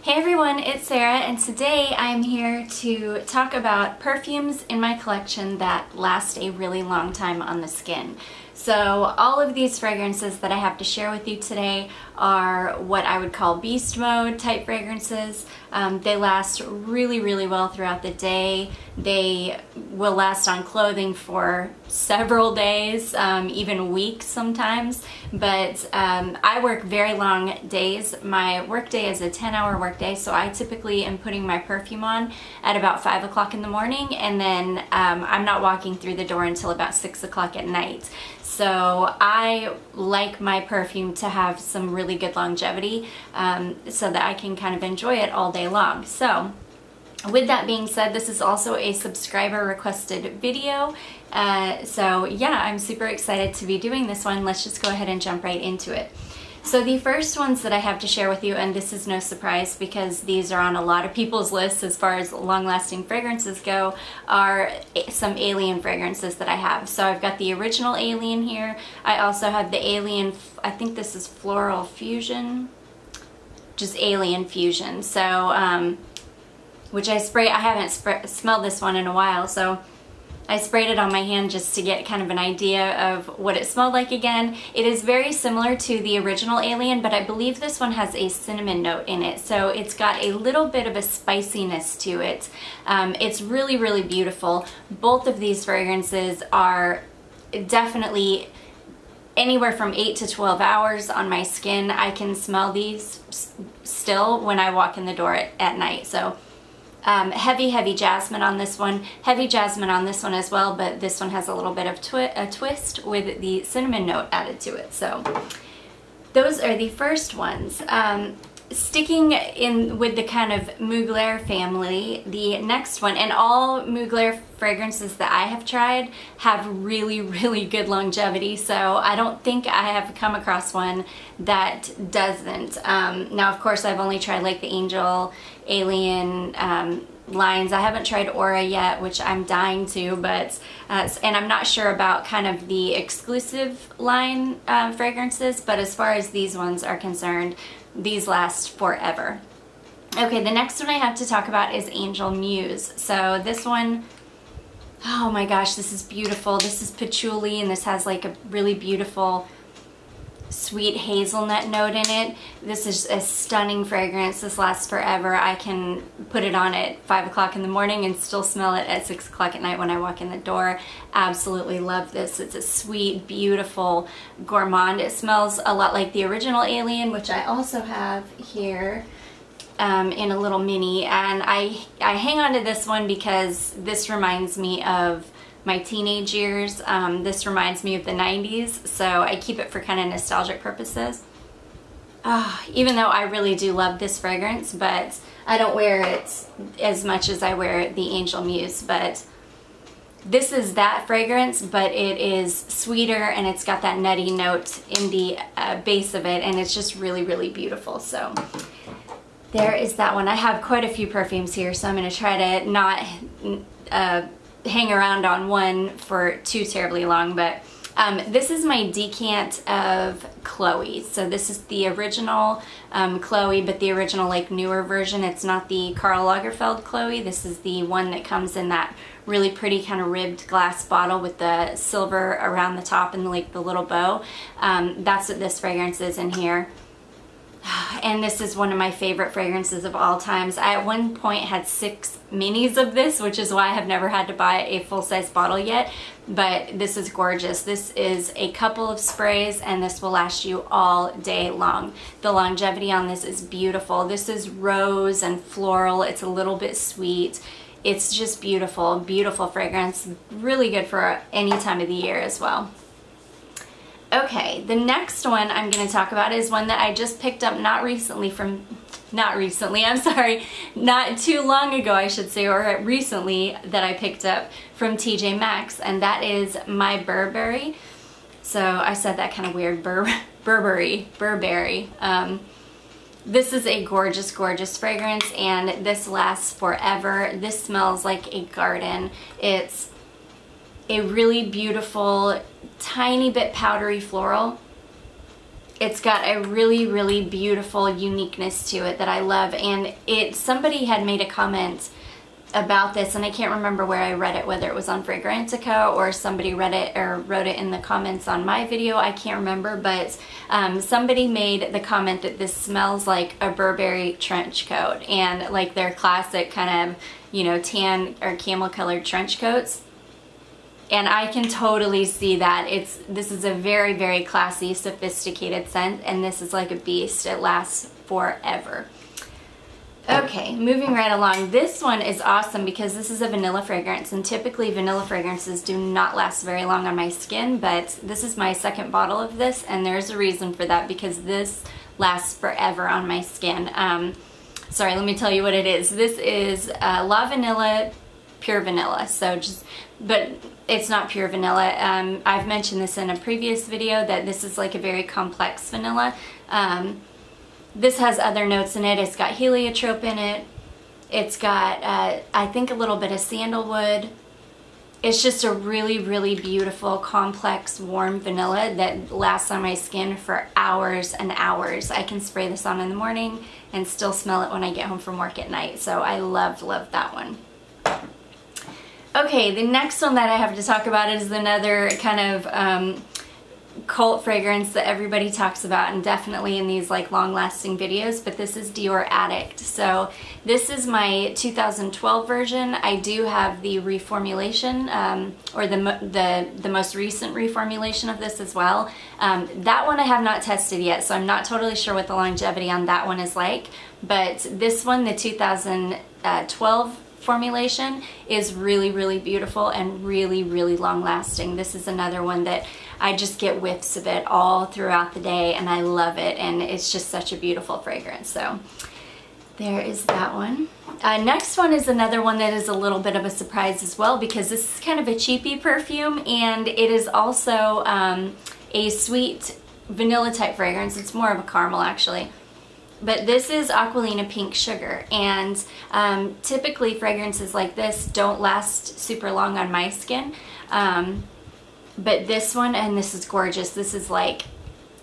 Hey everyone, it's Sarah, and today I'm here to talk about perfumes in my collection that last a really long time on the skin. So all of these fragrances that I have to share with you today are what I would call beast mode type fragrances. They last really well throughout the day. They will last on clothing for several days, even weeks sometimes. But I work very long days. My work day is a 10-hour work day, so I typically am putting my perfume on at about 5 o'clock in the morning, and then I'm not walking through the door until about 6 o'clock at night. So I like my perfume to have some really good longevity so that I can kind of enjoy it all day long. So with that being said, this is also a subscriber requested video. So yeah, I'm super excited to be doing this one. Let's just go ahead and jump right into it. So the first ones that I have to share with you, and this is no surprise because these are on a lot of people's lists as far as long-lasting fragrances go, are some Alien fragrances that I have. So I've got the original Alien here. I also have the Alien, I think this is Floral Fusion, just Alien Fusion. So, which I haven't smelled this one in a while, so I sprayed it on my hand just to get kind of an idea of what it smelled like again. It is very similar to the original Alien, but I believe this one has a cinnamon note in it, so it's got a little bit of a spiciness to it. It's really beautiful. Both of these fragrances are definitely anywhere from 8 to 12 hours on my skin. I can smell these still when I walk in the door at night. So heavy jasmine on this one, heavy jasmine on this one as well, but this one has a little bit of a twist with the cinnamon note added to it. So those are the first ones. Sticking in with the kind of Mugler family, the next one, and all Mugler fragrances that I have tried have really good longevity, so I don't think I have come across one that doesn't. Now of course I've only tried like the Angel, Alien lines. I haven't tried Aura yet, which I'm dying to, but and I'm not sure about kind of the exclusive line fragrances, but as far as these ones are concerned, these last forever. Okay, the next one I have to talk about is Angel Muse. So this one, oh my gosh, this is beautiful. This is patchouli, and this has like a really beautiful sweet hazelnut note in it. This is a stunning fragrance. This lasts forever. I can put it on at 5 o'clock in the morning and still smell it at 6 o'clock at night when I walk in the door. Absolutely love this. It's a sweet, beautiful gourmand. It smells a lot like the original Alien, which I also have here in a little mini, and I hang on to this one because this reminds me of my teenage years. This reminds me of the 90s, so I keep it for kind of nostalgic purposes. Even though I really do love this fragrance, but I don't wear it as much as I wear the Angel Muse. But this is that fragrance, but it is sweeter and it's got that nutty note in the base of it, and it's just really beautiful. So there is that one. I have quite a few perfumes here, so I'm going to try to not hang around on one for too terribly long, but this is my decant of Chloe. So this is the original Chloe, but the original like newer version. It's not the Karl Lagerfeld Chloe. This is the one that comes in that really pretty kind of ribbed glass bottle with the silver around the top and like the little bow. That's what this fragrance is in here. And this is one of my favorite fragrances of all times. I at one point had 6 minis of this, which is why I have never had to buy a full-size bottle yet, but this is gorgeous. This is a couple of sprays and this will last you all day long. The longevity on this is beautiful. This is rose and floral. It's a little bit sweet. It's just beautiful fragrance. Really good for any time of the year as well. Okay, the next one I'm going to talk about is one that I just picked up not too long ago, I should say, or recently, that I picked up from TJ Maxx, and that is my Burberry. So I said that kind of weird, Burberry. This is a gorgeous fragrance, and this lasts forever. This smells like a garden. It's a really beautiful, tiny bit powdery floral. It's got a really, really beautiful uniqueness to it that I love. And somebody had made a comment about this, and I can't remember where I read it, whether it was on Fragrantica or somebody read it or wrote it in the comments on my video. I can't remember, but somebody made the comment that this smells like a Burberry trench coat, and like their classic kind of, you know, tan or camel colored trench coats. And I can totally see that. This is a very, very classy, sophisticated scent, and this is like a beast. It lasts forever. Okay, moving right along. This one is awesome because this is a vanilla fragrance, and typically vanilla fragrances do not last very long on my skin, but this is my second bottle of this, and there's a reason for that because this lasts forever on my skin. Sorry, let me tell you what it is. This is LaVanila Pure Vanilla, but it's not pure vanilla. I've mentioned this in a previous video that this is like a very complex vanilla. This has other notes in it. It's got heliotrope in it. It's got, I think, a little bit of sandalwood. It's just a really, really beautiful, complex, warm vanilla that lasts on my skin for hours and hours. I can spray this on in the morning and still smell it when I get home from work at night. So I love, love that one. Okay, the next one that I have to talk about is another kind of cult fragrance that everybody talks about, and definitely in these like long-lasting videos, but this is Dior Addict. So this is my 2012 version. I do have the reformulation, or the most recent reformulation of this as well. That one I have not tested yet, so I'm not totally sure what the longevity on that one is like, but this one, the 2012 formulation, is really, really beautiful and really, really long lasting. This is another one that I just get whiffs of it all throughout the day, and I love it, and it's just such a beautiful fragrance. So there is that one. Next one is another one that is a little bit of a surprise as well, because this is kind of a cheapy perfume, and it is also a sweet vanilla type fragrance. It's more of a caramel actually. But this is Aquolina Pink Sugar, and typically fragrances like this don't last super long on my skin. But this one, and this is gorgeous. This is like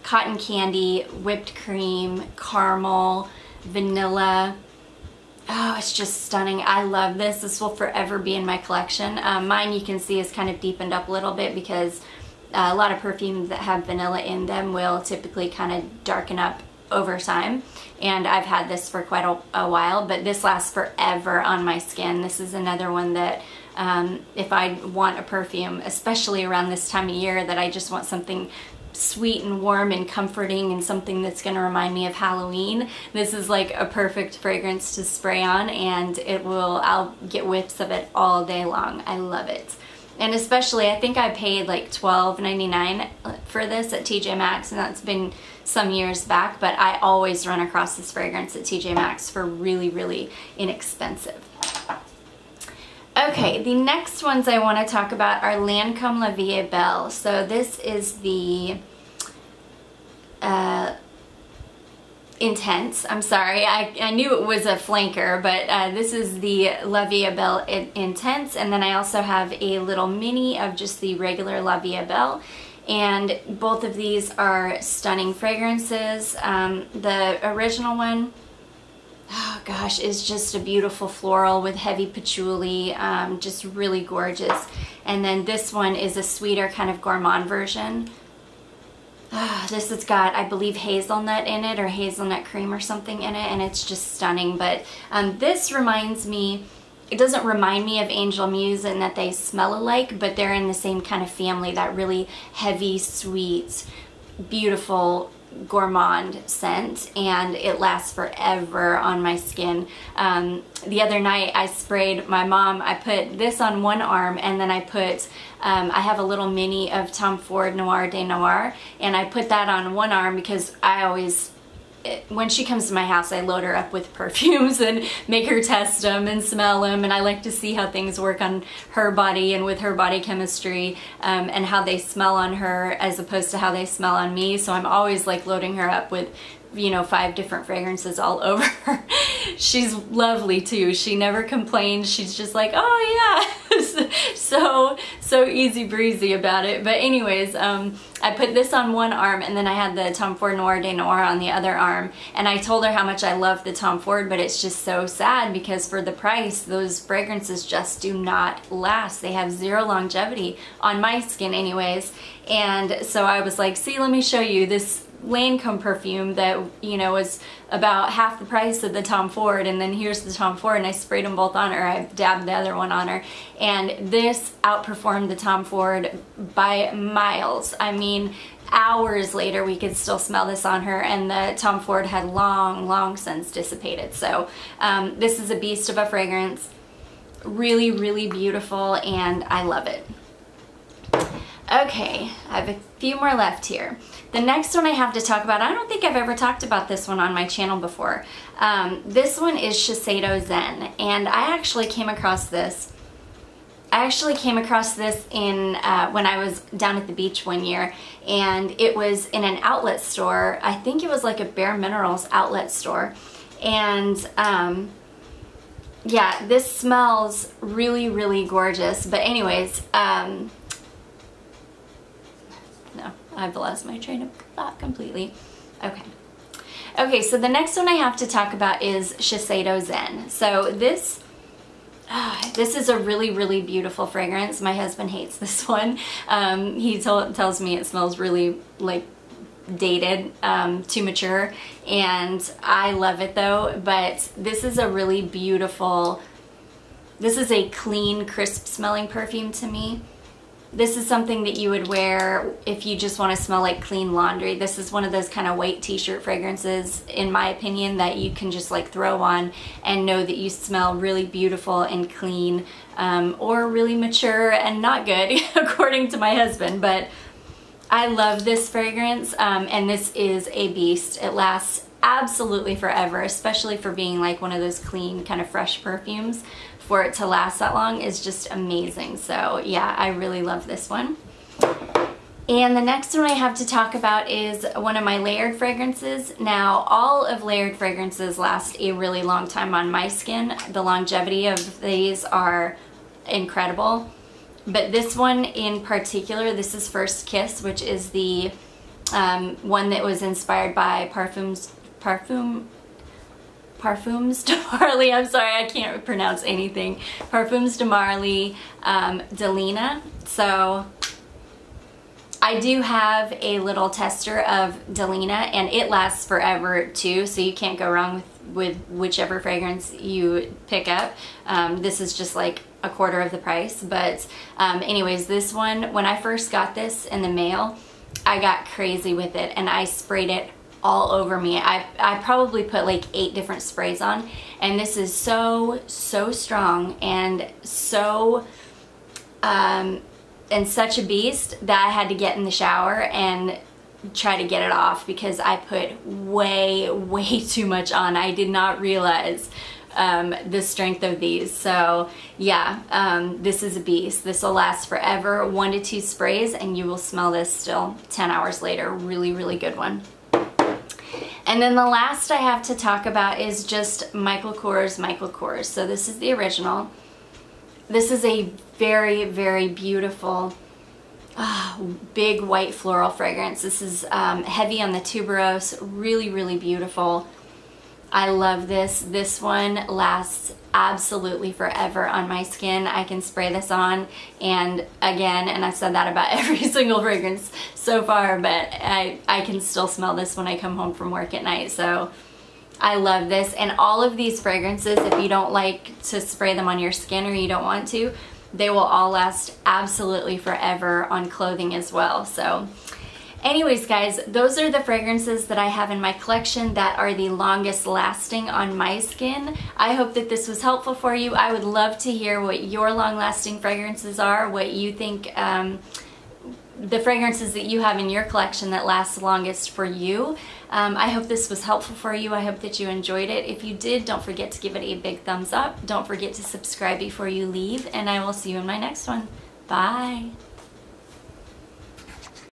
cotton candy, whipped cream, caramel, vanilla. Oh, it's just stunning. I love this. This will forever be in my collection. Mine, you can see, is kind of deepened up a little bit because a lot of perfumes that have vanilla in them will typically kind of darken up over time, and I've had this for quite a while, but this lasts forever on my skin. This is another one that if I want a perfume, especially around this time of year, that I just want something sweet and warm and comforting and something that's going to remind me of Halloween, this is like a perfect fragrance to spray on, and I'll get whiffs of it all day long. I love it. And especially, I think I paid like $12.99 for this at TJ Maxx, and that's been some years back, but I always run across this fragrance at TJ Maxx for really, really inexpensive. Okay, the next ones I want to talk about are Lancome La Vie Est Belle. So this is the Intense. I'm sorry, I knew it was a flanker, but this is the La Vie Est Belle Intense, and then I also have a little mini of just the regular La Vie Est Belle, and both of these are stunning fragrances. The original one, oh gosh, is just a beautiful floral with heavy patchouli, just really gorgeous. And then this one is a sweeter kind of gourmand version. This has got, I believe, hazelnut in it, or hazelnut cream or something in it, and it's just stunning. But this reminds me, it doesn't remind me of Angel Muse in that they smell alike, but they're in the same kind of family, that really heavy, sweet, beautiful gourmand scent, and it lasts forever on my skin. The other night I sprayed my mom. I put this on one arm, and then I put I have a little mini of Tom Ford Noir de Noir, and I put that on one arm because I always, when she comes to my house, I load her up with perfumes and make her test them and smell them, and I like to see how things work on her body and with her body chemistry, and how they smell on her as opposed to how they smell on me. So I'm always like loading her up with you know, 5 different fragrances all over her. She's lovely too. She never complains. She's just like, oh yeah, so easy breezy about it. But anyways, I put this on one arm, and then I had the Tom Ford Noir de Noir on the other arm, and I told her how much I love the Tom Ford, but it's just so sad because for the price, those fragrances just do not last. They have 0 longevity on my skin anyways. And so I was like, see, let me show you this Lancome perfume that, you know, was about half the price of the Tom Ford, and then here's the Tom Ford, and I sprayed them both on her. I dabbed the other one on her, and this outperformed the Tom Ford by miles. I mean, hours later we could still smell this on her, and the Tom Ford had long since dissipated. So this is a beast of a fragrance. Really, really beautiful, and I love it. Okay, I have a few more left here. The next one I have to talk about, I don't think I've ever talked about this one on my channel before. This one is Shiseido Zen, and I actually came across this. In when I was down at the beach one year, and it was in an outlet store. I think it was like a Bare Minerals outlet store, and yeah, this smells really, really gorgeous. But anyways, no, I've lost my train of thought completely. Okay, so the next one I have to talk about is Shiseido Zen. So this is a really, really beautiful fragrance. My husband hates this one. He tells me it smells really like dated, too mature, and I love it though. But this is a really beautiful, this is a clean, crisp smelling perfume to me. This is something that you would wear if you just want to smell like clean laundry. This is one of those kind of white t-shirt fragrances, in my opinion, that you can just like throw on and know that you smell really beautiful and clean, or really mature and not good, according to my husband. But I love this fragrance, and this is a beast. It lasts absolutely forever, especially for being like one of those clean, kind of fresh perfumes. For it to last that long is just amazing. So yeah, I really love this one. And the next one I have to talk about is one of my layered fragrances. Now, all of layered fragrances last a really long time on my skin. The longevity of these are incredible. But this one in particular, this is First Kiss, which is the one that was inspired by Perfumes de Marly. I'm sorry, I can't pronounce anything. Perfumes de Marly, Delina. So I do have a little tester of Delina, and it lasts forever too, so you can't go wrong with whichever fragrance you pick up. This is just like a quarter of the price. But anyways, this one, when I first got this in the mail, I got crazy with it, and I sprayed it all over me. I probably put like 8 different sprays on, and this is so strong and so and such a beast that I had to get in the shower and try to get it off because I put way too much on. I did not realize the strength of these. So yeah, this is a beast. This will last forever. 1 to 2 sprays and you will smell this still 10 hours later. Really good one. And then the last I have to talk about is just Michael Kors. So this is the original. This is a very beautiful, big white floral fragrance. This is heavy on the tuberose, really beautiful. I love this. This one lasts absolutely forever on my skin. I can spray this on, and again, and I've said that about every single fragrance so far, but I can still smell this when I come home from work at night. So I love this. And all of these fragrances, if you don't like to spray them on your skin or you don't want to, they will all last absolutely forever on clothing as well. So anyways, guys, those are the fragrances that I have in my collection that are the longest lasting on my skin. I hope that this was helpful for you. I would love to hear what your long-lasting fragrances are, what you think, the fragrances that you have in your collection that last longest for you. I hope this was helpful for you. I hope that you enjoyed it. If you did, don't forget to give it a big thumbs up. Don't forget to subscribe before you leave, and I will see you in my next one. Bye.